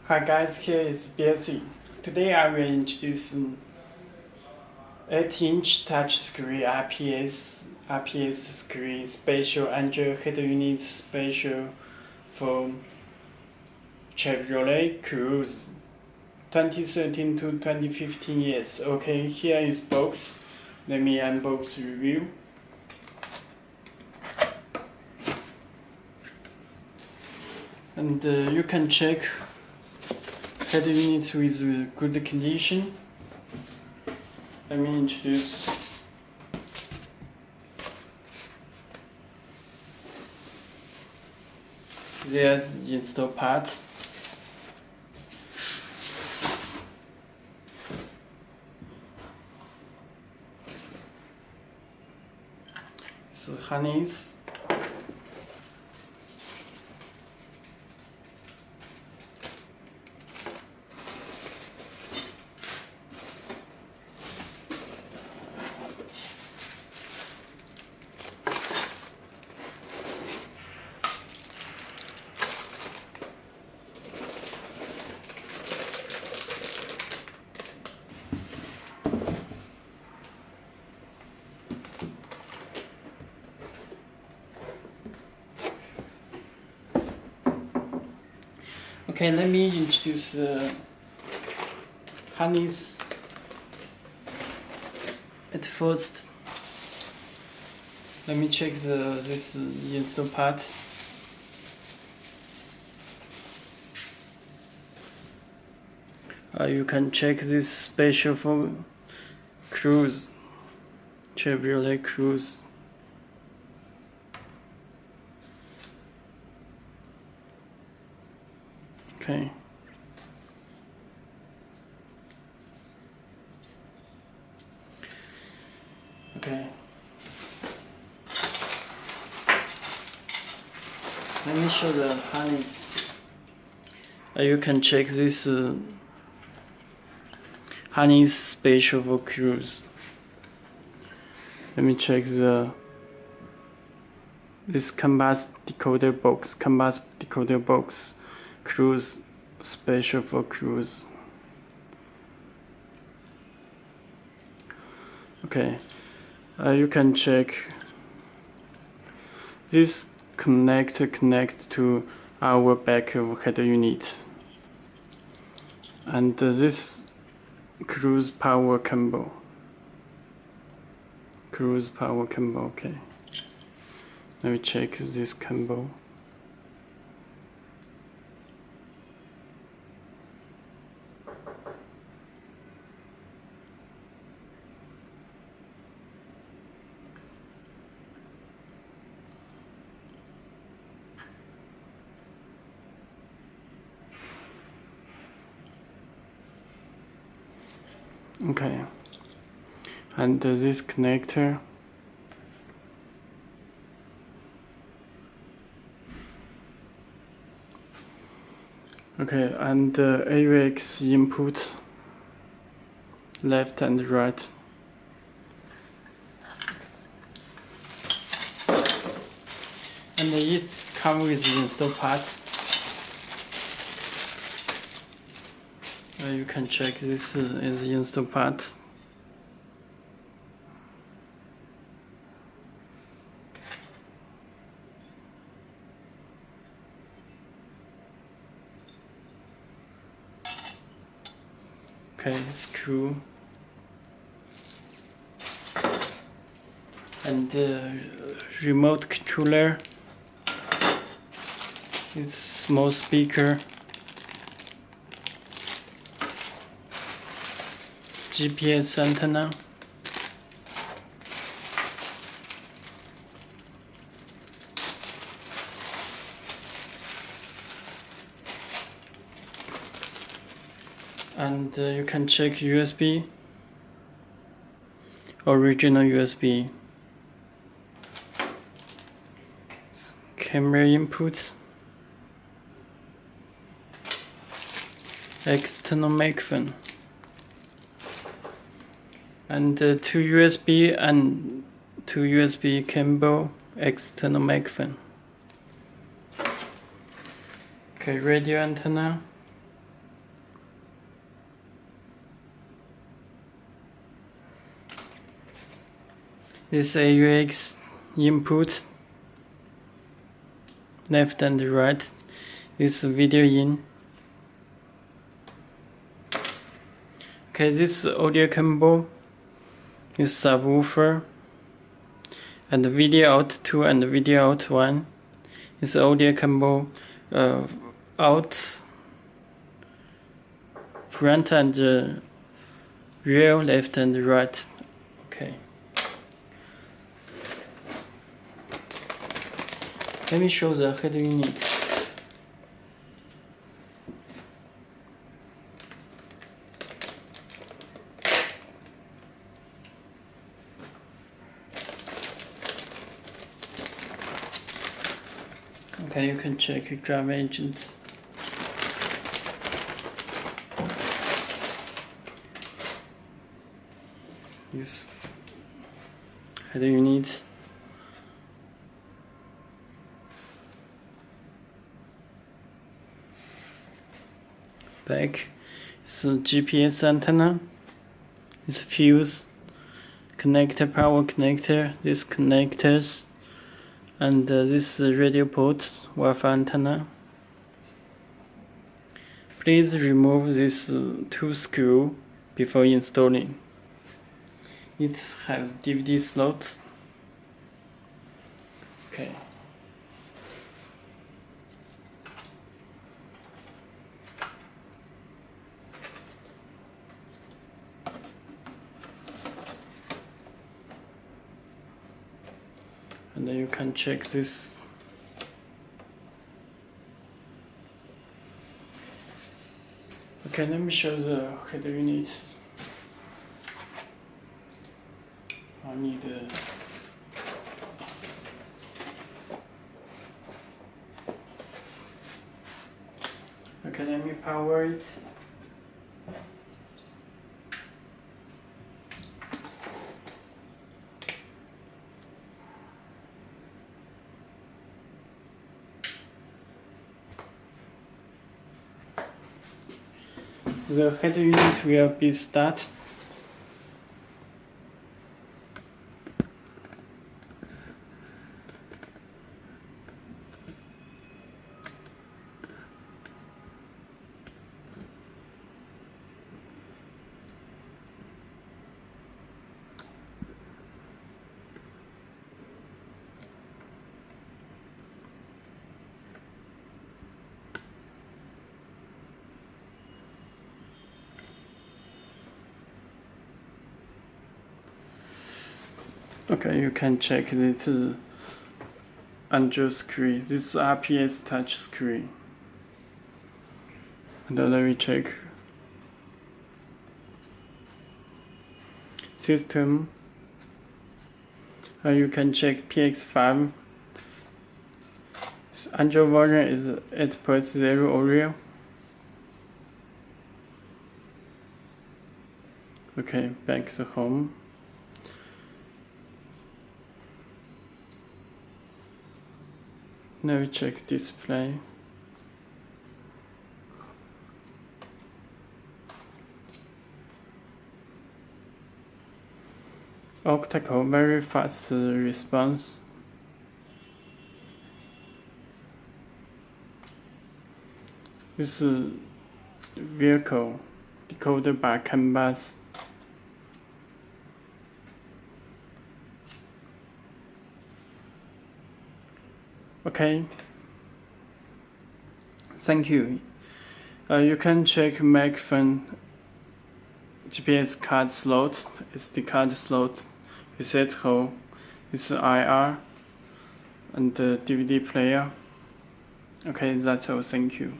Hi guys, here is Belsee. Today I will introduce an 8-inch touchscreen IPS screen special Android head unit special for Chevrolet Cruze 2013 to 2015 years. Okay, here is box. Let me unbox review. And you can check head unit with good condition. Let me introduce. There's the install parts. So harness. Okay, let me introduce harness. At first, let me check this install part. You can check this special for Cruze, Chevrolet Cruze. Okay. Okay. Let me show the harness. You can check this harness special for Cruze. Let me check this CAN-bus decoder box. Cruze special for Cruze. Okay, you can check this connect to our back of head unit, and this Cruze power cable. Okay, let me check this cable. Okay, and this connector. Okay, and AUX input, left and right. And it comes with install parts. You can check this is the install part. Okay, screw and remote controller. This small speaker. GPS antenna. And you can check USB, original USB. Camera inputs, external microphone, and two USB cable, external microphone. Okay, radio antenna, This AUX input, left and right. This video in. Okay, this audio combo is subwoofer, and video out 2 and video out 1 is audio combo, out front and rear, left and right. Okay. Let me show the head unit. Okay, you can check drive agents. This head unit. Back is GPS antenna. This fuse connector, power connector, these connectors, and this radio port, Wi-Fi antenna. Please remove this 2 screw before installing. It has DVD slots. Okay. And then you can check this. Okay, let me show the head units. I need okay, let me power it. The head unit will be started. Okay, you can check this Android screen. This is RPS touch screen. And let me check system. You can check PX5. Android version is 8.0 Oreo. Okay, back to home. Now we check display. Octacle, very fast response. This vehicle decoded by CAN bus. Okay, thank you. You can check microphone, GPS card slot, SD card slot, reset hole, this IR, and the DVD player. Okay, that's all. Thank you.